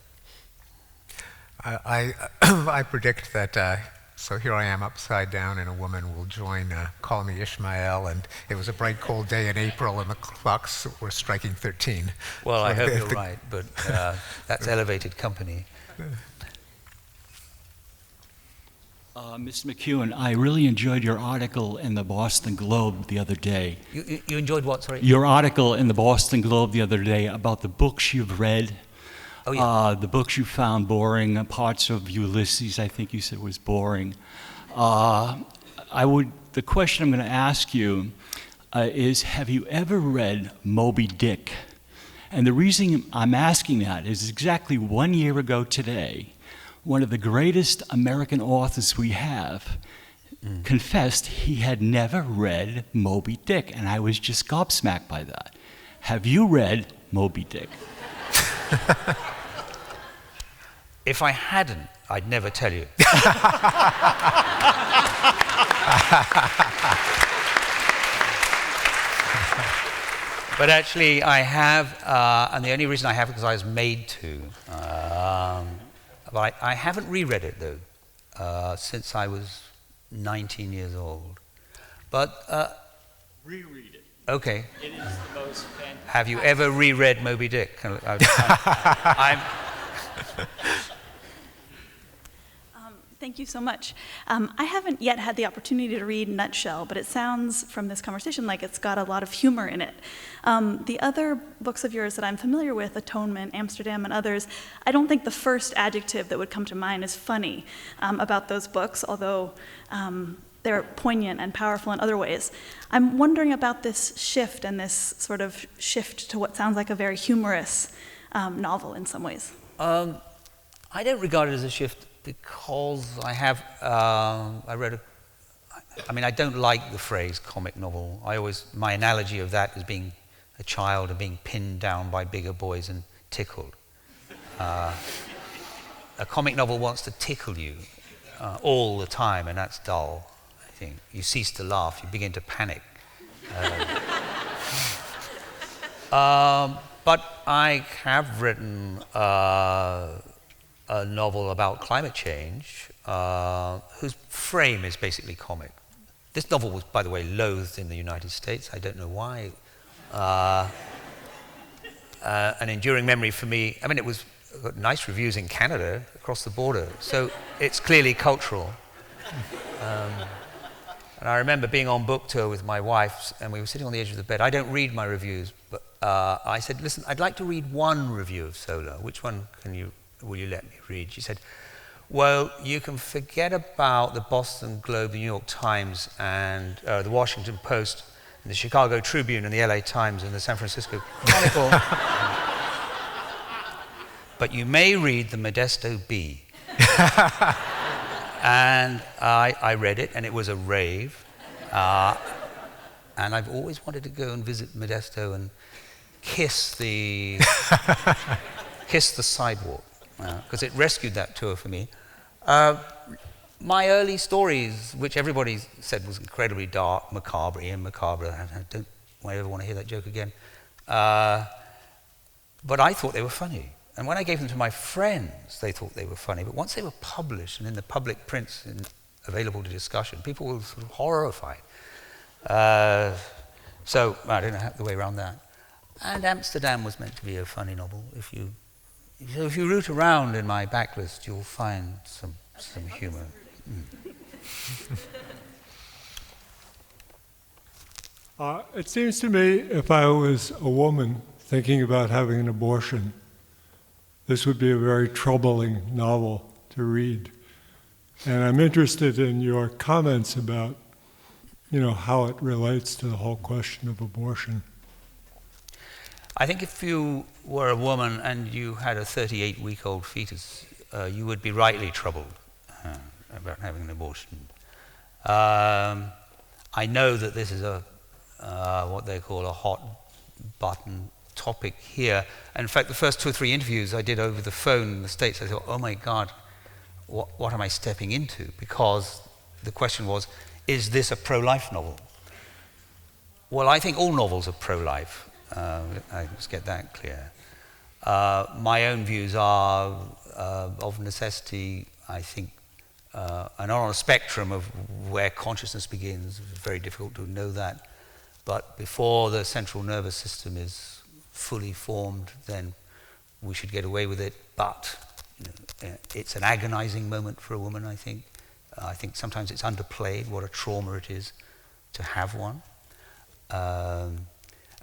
I predict that, so here I am upside down and a woman will join Call Me Ishmael, and it was a bright cold day in April and the clocks were striking 13. Well, So I hope you're right, but that's elevated company. Mr. McEwan, I really enjoyed your article in the Boston Globe the other day. You enjoyed what, sorry? Your article in the Boston Globe the other day about the books you've read. Oh, yeah. The books you found boring, parts of Ulysses I think you said was boring. The question I'm going to ask you is, have you ever read Moby Dick? And the reason I'm asking that is exactly 1 year ago today, one of the greatest American authors we have confessed he had never read Moby Dick, and I was just gobsmacked by that. Have you read Moby Dick? If I hadn't, I'd never tell you. But actually, I have, and the only reason I have is because I was made to. But I haven't reread it, though, since I was 19 years old. But Reread it. Okay. It is the most fantastic. Have you ever reread Moby Dick? Thank you so much. I haven't yet had the opportunity to read Nutshell, but it sounds from this conversation like it's got a lot of humor in it. The other books of yours that I'm familiar with, Atonement, Amsterdam, and others, I don't think the first adjective that would come to mind is funny about those books, although they're poignant and powerful in other ways. I'm wondering about this shift and this sort of shift to what sounds like a very humorous novel in some ways. I don't regard it as a shift because I read I don't like the phrase comic novel. My analogy of that is being a child and being pinned down by bigger boys and tickled. A comic novel wants to tickle you all the time, and that's dull, I think. You cease to laugh, you begin to panic. But I have written a novel about climate change whose frame is basically comic. This novel was, by the way, loathed in the United States. I don't know why. An enduring memory for me, it got nice reviews in Canada, across the border, so it's clearly cultural. And I remember being on book tour with my wife, and we were sitting on the edge of the bed. I don't read my reviews, but I said, listen, I'd like to read one review of Solar. Which one will you let me read? She said, well, you can forget about the Boston Globe, the New York Times, and the Washington Post, and the Chicago Tribune, and the LA Times, and the San Francisco Chronicle. But you may read the Modesto Bee. And I read it, and it was a rave. and I've always wanted to go and visit Modesto and kiss the sidewalk, because it rescued that tour for me. My early stories, which everybody said was incredibly dark, macabre, Ian macabre, I don't ever want to hear that joke again, but I thought they were funny. And when I gave them to my friends, they thought they were funny. But once they were published and in the public prints and available to discussion, people were sort of horrified. So I don't know the way around that. And Amsterdam was meant to be a funny novel. If you root around in my backlist, you'll find some humor. It seems to me, if I was a woman thinking about having an abortion, this would be a very troubling novel to read. And I'm interested in your comments about, how it relates to the whole question of abortion. I think if you were a woman and you had a 38-week-old fetus, you would be rightly troubled about having an abortion. I know that this is what they call a hot-button topic here. And in fact, the first 2 or 3 interviews I did over the phone in the States, I thought, oh my God, what am I stepping into? Because the question was, is this a pro-life novel? Well, I think all novels are pro-life. Let's get that clear. My own views are of necessity, I think, and on a spectrum of where consciousness begins. It's very difficult to know that. But before the central nervous system is fully formed, then we should get away with it. But it's an agonizing moment for a woman, I think. I think sometimes it's underplayed what a trauma it is to have one.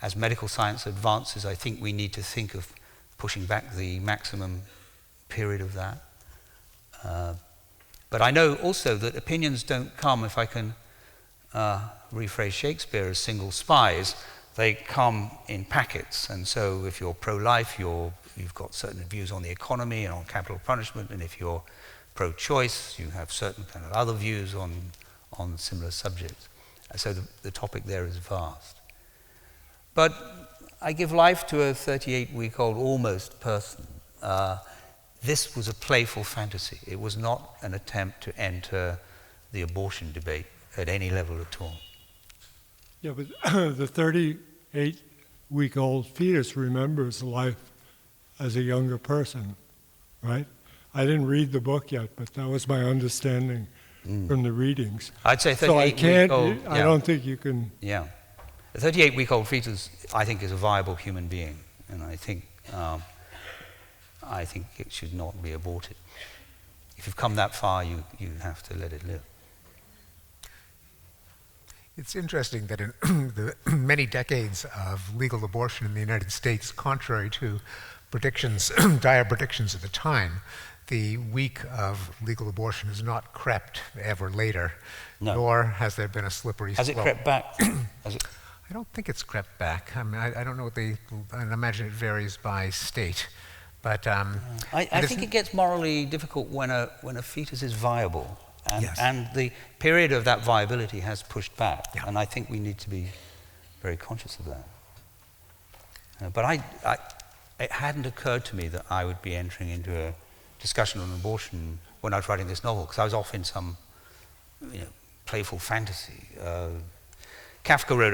As medical science advances, I think we need to think of pushing back the maximum period of that. But I know also that opinions don't come, if I can rephrase Shakespeare, as single spies. They come in packets, and so if you're pro-life, you've got certain views on the economy and on capital punishment, and if you're pro-choice, you have certain kind of other views on similar subjects. So the topic there is vast. But I give life to a 38-week-old almost person. This was a playful fantasy. It was not an attempt to enter the abortion debate at any level at all. Yeah, but the 38-week-old fetus remembers life as a younger person, right? I didn't read the book yet, but that was my understanding from the readings. I'd say 38-week-old. I don't think you can. Yeah, a 38-week-old fetus, I think, is a viable human being, and I think it should not be aborted. If you've come that far, you have to let it live. It's interesting that in the many decades of legal abortion in the United States, contrary to predictions, dire predictions at the time, the week of legal abortion has not crept ever later, nor has there been a slippery slope. Has it crept back? I don't think it's crept back. I mean, I don't know what I imagine it varies by state. But I think it gets morally difficult when a fetus is viable. Yes. And the period of that viability has pushed back, Yeah. and I think we need to be very conscious of that. But it hadn't occurred to me that I would be entering into a discussion on abortion when I was writing this novel, because I was off in some playful fantasy. Kafka wrote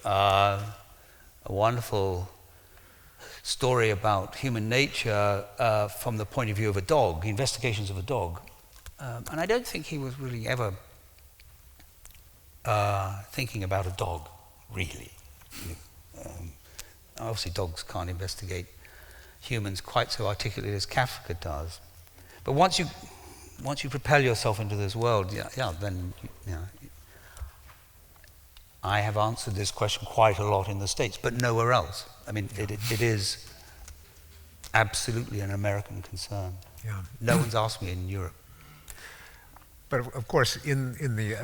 a wonderful story about human nature from the point of view of a dog, investigations of a dog. And I don't think he was really ever thinking about a dog, really. Obviously, dogs can't investigate humans quite so articulately as Kafka does. But once you propel yourself into this world, then I have answered this question quite a lot in the States, but nowhere else. I mean, it is absolutely an American concern. Yeah. No one's asked me in Europe. But of course, in the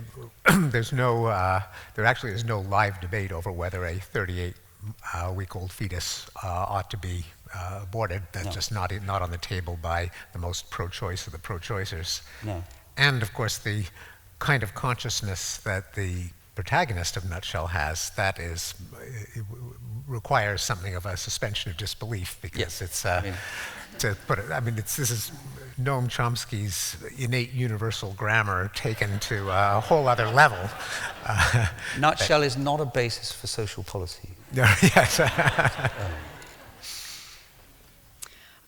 there actually is no live debate over whether a 38-week-old fetus ought to be aborted. That's just not on the table by the most pro-choice of the pro-choicers. No. And of course, the kind of consciousness that the protagonist of Nutshell has, that is, it requires something of a suspension of disbelief, because it's, to put it, I mean, this is Noam Chomsky's innate universal grammar taken to a whole other level. Nutshell is not a basis for social policy. Yes.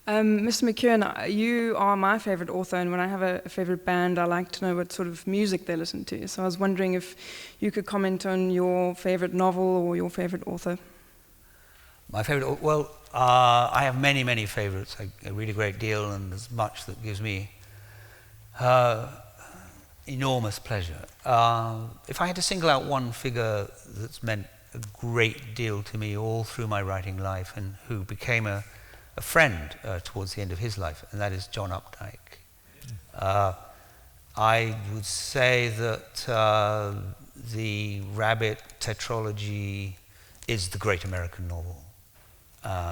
Mr. McEwan, you are my favorite author, and when I have a favorite band, I like to know what sort of music they listen to. So I was wondering if you could comment on your favorite novel or your favorite author. My favorite, well, I have many, many favorites. I read a great deal, and there's much that gives me enormous pleasure. If I had to single out one figure that's meant a great deal to me all through my writing life, and who became a friend towards the end of his life, and that is John Updike. I would say that the Rabbit tetralogy is the great American novel.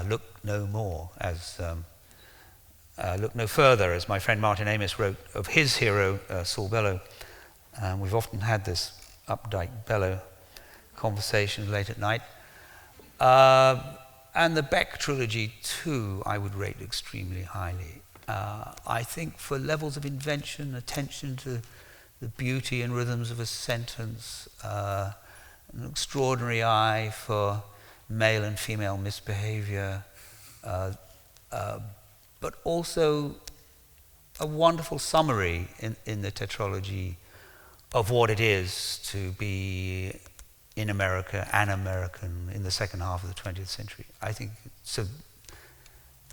Look no more, as look no further, as my friend Martin Amis wrote of his hero, Saul Bellow. We've often had this Updike-Bellow conversation late at night. And the Beck trilogy, too, I would rate extremely highly. I think for levels of invention, attention to the beauty and rhythms of a sentence, an extraordinary eye for male and female misbehavior, but also a wonderful summary in the tetralogy of what it is to be in America, an American, in the second half of the 20th century. I think, so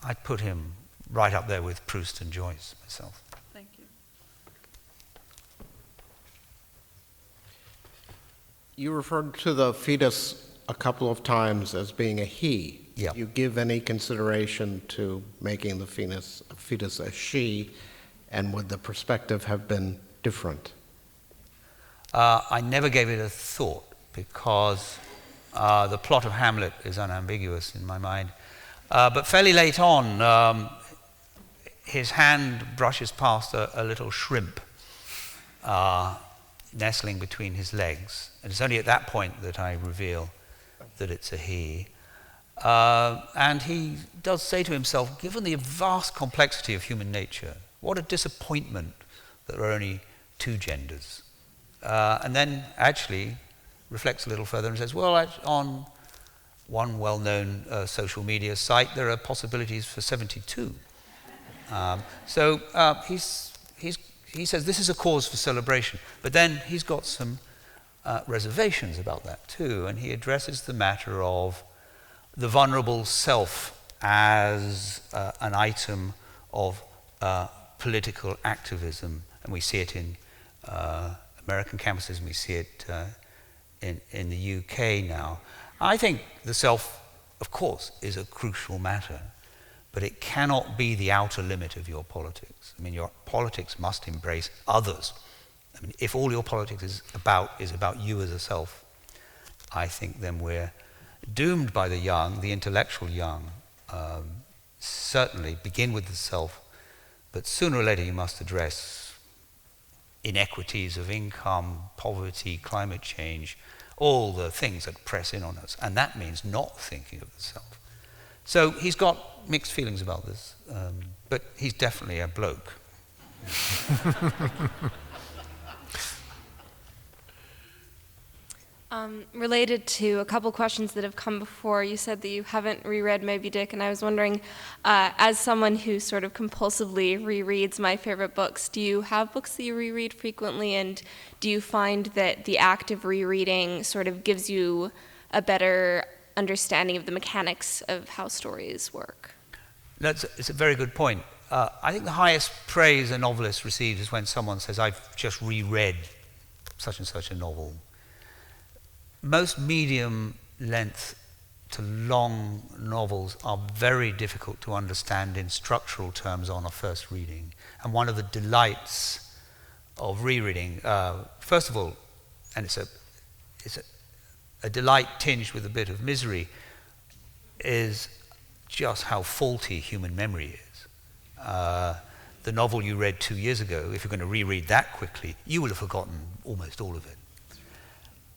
I'd put him right up there with Proust and Joyce myself. Thank you. You referred to the fetus a couple of times as being a he. Yeah. Do you give any consideration to making the fetus a she, and would the perspective have been different? I never gave it a thought, because the plot of Hamlet is unambiguous in my mind. But fairly late on, his hand brushes past a little shrimp nestling between his legs. And it's only at that point that I reveal that it's a he. And he does say to himself, given the vast complexity of human nature, what a disappointment that there are only two genders. And then actually reflects a little further and says, well, on one well-known social media site, there are possibilities for 72. He says this is a cause for celebration, but then he's got some reservations about that too, and he addresses the matter of the vulnerable self as an item of political activism, and we see it in American campuses, and we see it in the UK now. I think the self, of course, is a crucial matter, but it cannot be the outer limit of your politics. I mean, your politics must embrace others. I mean, if all your politics is about you as a self, I think then we're doomed by the young, the intellectual young. Certainly begin with the self, but sooner or later you must address inequities of income, poverty, climate change, all the things that press in on us, and that means not thinking of the self. So he's got mixed feelings about this, but he's definitely a bloke. Related to a couple questions that have come before, you said that you haven't reread Moby Dick, and I was wondering, as someone who sort of compulsively rereads my favorite books, do you have books that you reread frequently, and do you find that the act of rereading sort of gives you a better understanding of the mechanics of how stories work? It's a very good point. I think the highest praise a novelist receives is when someone says, I've just reread such and such a novel. Most medium-length to long novels are very difficult to understand in structural terms on a first reading. And one of the delights of rereading, first of all, and it's a delight tinged with a bit of misery, is just how faulty human memory is. The novel you read 2 years ago, if you're going to reread that quickly, you will have forgotten almost all of it.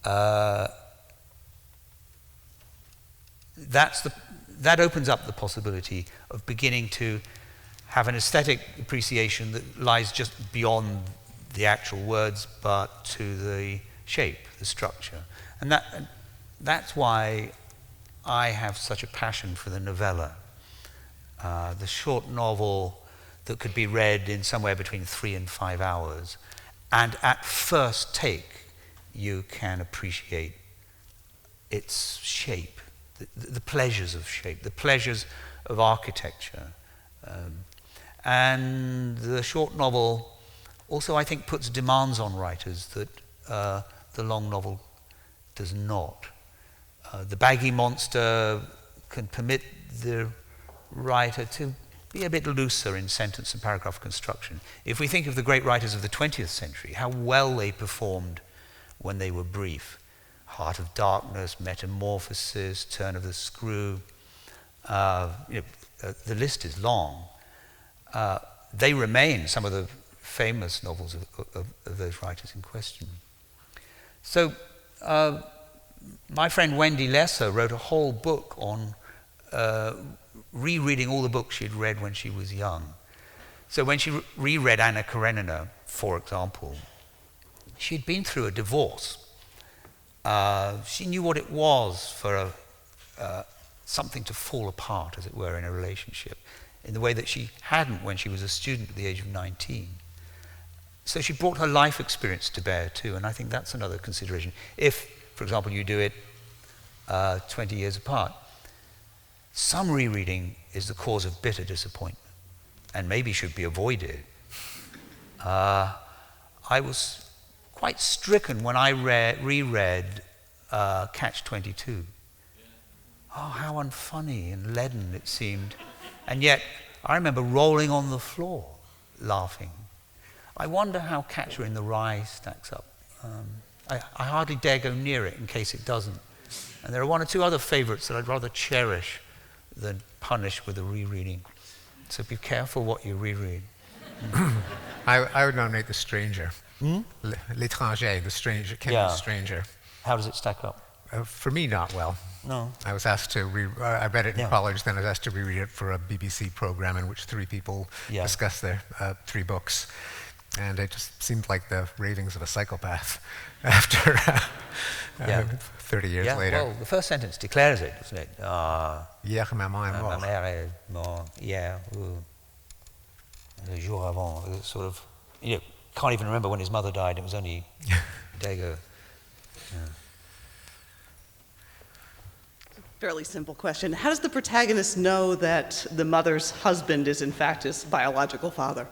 that opens up the possibility of beginning to have an aesthetic appreciation that lies just beyond the actual words, but to the shape, the structure. And that's why I have such a passion for the novella, the short novel that could be read in somewhere between 3 and 5 hours. And at first take, you can appreciate its shape, the pleasures of shape, the pleasures of architecture. And the short novel also, I think, puts demands on writers that the long novel does not. The baggy monster can permit the writer to be a bit looser in sentence and paragraph construction. If we think of the great writers of the 20th century, how well they performed when they were brief. Heart of Darkness, Metamorphosis, Turn of the Screw. The list is long. They remain some of the famous novels of those writers in question. So my friend Wendy Lesser wrote a whole book on rereading all the books she'd read when she was young. So when she reread Anna Karenina, for example, she'd been through a divorce. She knew what it was for something to fall apart, as it were, in a relationship, in the way that she hadn't when she was a student at the age of 19. So she brought her life experience to bear too, and I think that's another consideration. If, for example, you do it 20 years apart, some rereading is the cause of bitter disappointment and maybe should be avoided. I was quite stricken when I reread Catch-22. Oh, how unfunny and leaden it seemed. And yet, I remember rolling on the floor, laughing. I wonder how Catcher in the Rye stacks up. I hardly dare go near it in case it doesn't. And there are one or two other favorites that I'd rather cherish than punish with a rereading. So be careful what you reread. I would nominate The Stranger. L'étranger, The Stranger, The Stranger. How does it stack up? For me, not well. No. I was asked to I read it in college, then I was asked to reread it for a BBC program in which 3 people discussed their 3 books. And it just seemed like the ravings of a psychopath after 30 years later. Well, the first sentence declares it, doesn't it? Hier, maman est morte. Ma mère est morte hier, le jour avant. Sort of, can't even remember when his mother died. It was only a day ago. Fairly simple question. How does the protagonist know that the mother's husband is in fact his biological father?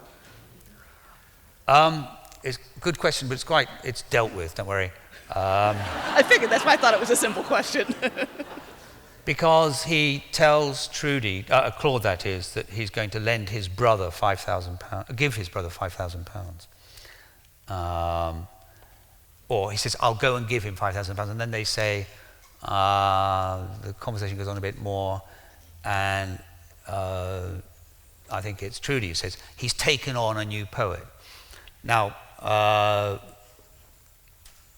It's a good question, but it's dealt with, don't worry. I figured, that's why I thought it was a simple question. Because he tells Trudy, Claude that is, that he's going to lend his brother £5,000, give his brother £5,000. Or he says, I'll go and give him £5,000, and then they say, the conversation goes on a bit more, and I think it's Trudy who says, he's taken on a new poet. Now,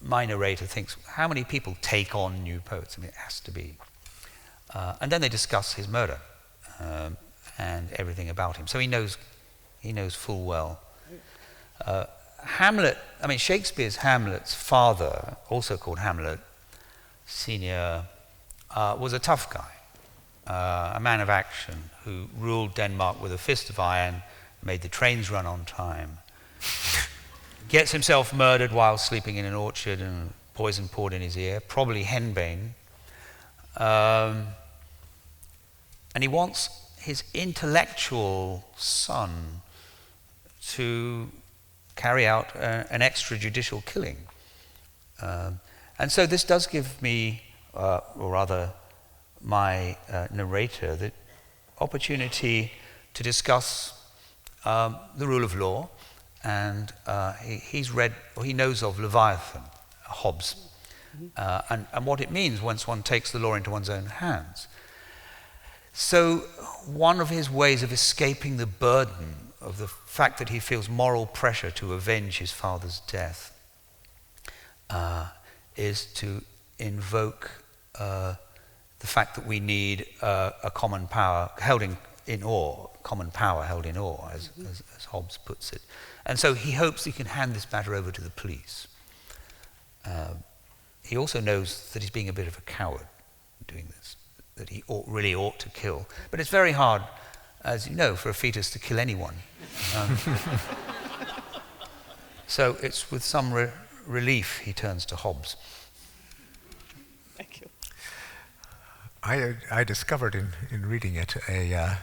my narrator thinks, how many people take on new poets? I mean, it has to be. And then they discuss his murder and everything about him. So he knows full well. Hamlet, I mean, Shakespeare's Hamlet's father, also called Hamlet Senior, was a tough guy, a man of action who ruled Denmark with a fist of iron, made the trains run on time, gets himself murdered while sleeping in an orchard and poison poured in his ear, probably henbane. And he wants his intellectual son to carry out an extrajudicial killing. And so this does give me, or rather my narrator, the opportunity to discuss the rule of law. And he knows of Leviathan, Hobbes, and what it means once one takes the law into one's own hands. So one of his ways of escaping the burden of the fact that he feels moral pressure to avenge his father's death is to invoke the fact that we need a common power held in awe, common power held in awe, as Hobbes puts it. And so he hopes he can hand this matter over to the police. He also knows that he's being a bit of a coward doing this, that he really ought to kill. But it's very hard, as you know, for a fetus to kill anyone. So it's with some relief he turns to Hobbes. Thank you. I discovered in reading it a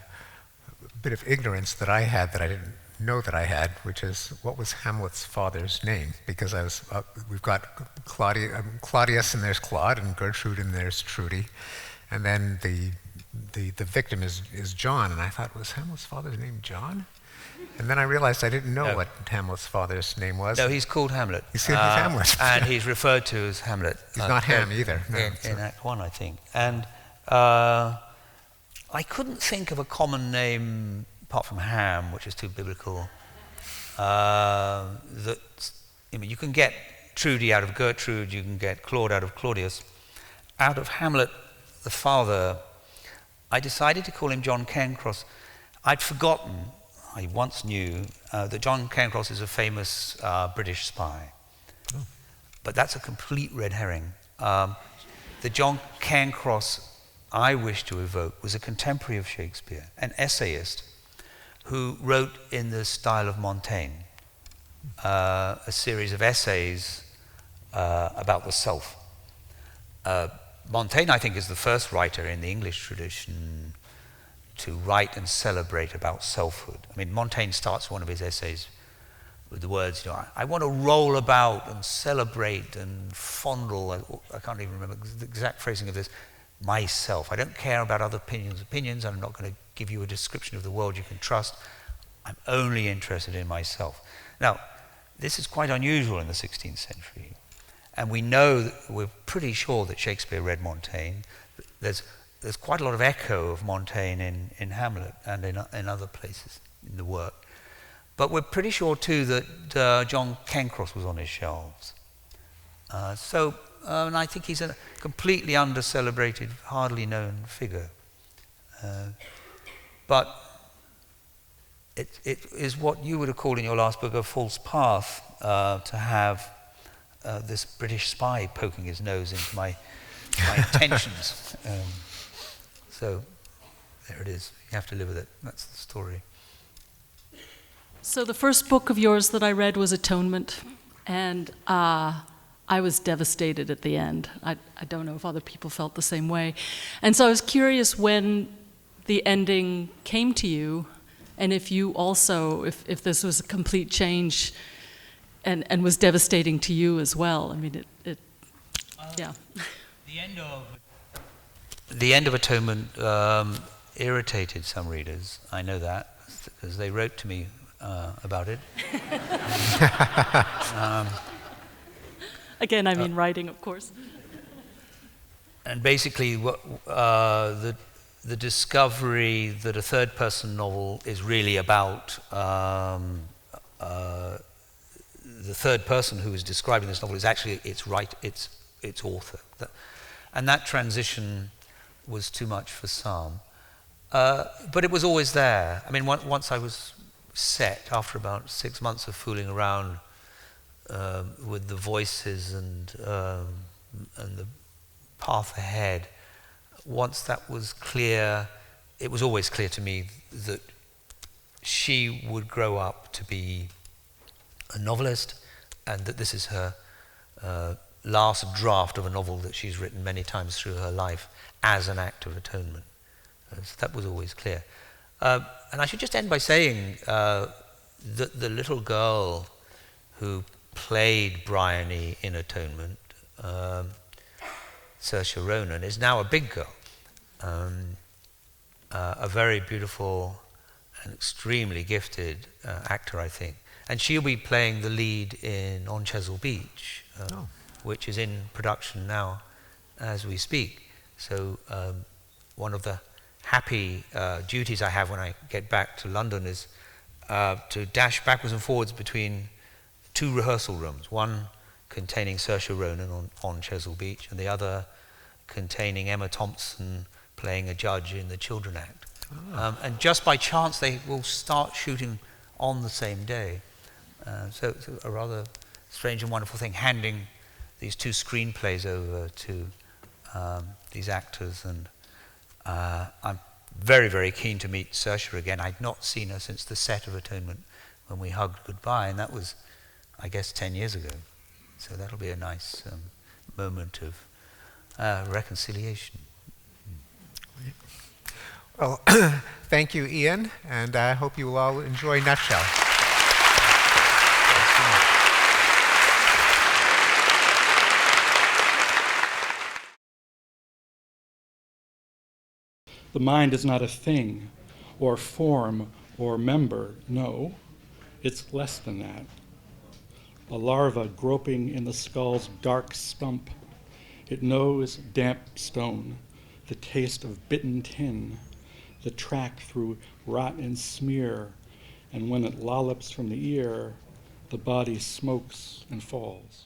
bit of ignorance that I had that I didn't know that I had, which is what was Hamlet's father's name? Because we've got Claudius and there's Claude, and Gertrude and there's Trudy, and then the victim is John, and I thought, was Hamlet's father's name John? And then I realized I didn't know what Hamlet's father's name was. No, he's called Hamlet. He's Hamlet. And he's referred to as Hamlet. He's not Ham either. No, in Act 1, I think. And I couldn't think of a common name apart from Ham, which is too biblical. You can get Trudy out of Gertrude, you can get Claude out of Claudius. Out of Hamlet, the father, I decided to call him John Cairncross. I'd forgotten, I once knew, that John Cairncross is a famous British spy. Oh. But that's a complete red herring. The John Cairncross I wish to evoke was a contemporary of Shakespeare, an essayist who wrote in the style of Montaigne, a series of essays about the self. Montaigne, I think, is the first writer in the English tradition to write and celebrate about selfhood. I mean, Montaigne starts one of his essays with the words, I want to roll about and celebrate and fondle, I can't even remember the exact phrasing of this, myself. I don't care about other opinions. I'm not going to give you a description of the world you can trust. I'm only interested in myself. Now, this is quite unusual in the 16th century. And we know, we're pretty sure that Shakespeare read Montaigne. There's quite a lot of echo of Montaigne in Hamlet and in other places in the work. But we're pretty sure too that John Cairncross was on his shelves. And I think he's a completely under-celebrated, hardly known figure. But it is what you would have called in your last book a false path to have this British spy poking his nose into my intentions. So there it is. You have to live with it. That's the story. So the first book of yours that I read was Atonement, and I was devastated at the end. I don't know if other people felt the same way. And so I was curious when the ending came to you, and if you also, if this was a complete change and was devastating to you as well. I mean, yeah. The end of Atonement irritated some readers. I know that, because they wrote to me about it. Again, I mean writing, of course. And basically, the discovery that a third-person novel is really about the third person who is describing this novel is actually its author. And that transition was too much for some. But it was always there. I mean, once I was set, after about 6 months of fooling around with the voices and the path ahead, once that was clear, it was always clear to me that she would grow up to be a novelist, and that this is her last draft of a novel that she's written many times through her life as an act of atonement. So that was always clear. And I should just end by saying that the little girl who played Bryony in Atonement, Saoirse Ronan, is now a big girl, a very beautiful and extremely gifted actor, I think. And she'll be playing the lead in On Chesil Beach, which is in production now as we speak. So one of the happy duties I have when I get back to London is to dash backwards and forwards between 2 rehearsal rooms, one containing Saoirse Ronan on Chesil Beach, and the other containing Emma Thompson playing a judge in the Children Act. And just by chance, they will start shooting on the same day. So it's a rather strange and wonderful thing, handing these two screenplays over to these actors. And I'm very, very keen to meet Saoirse again. I'd not seen her since the set of Atonement when we hugged goodbye, and that was, I guess, 10 years ago. So that'll be a nice moment of reconciliation. Well, thank you, Ian, and I hope you will all enjoy Nutshell. The mind is not a thing, or form, or member. No, it's less than that. A larva groping in the skull's dark stump. It knows damp stone, the taste of bitten tin, the track through rot and smear, and when it lollops from the ear, the body smokes and falls.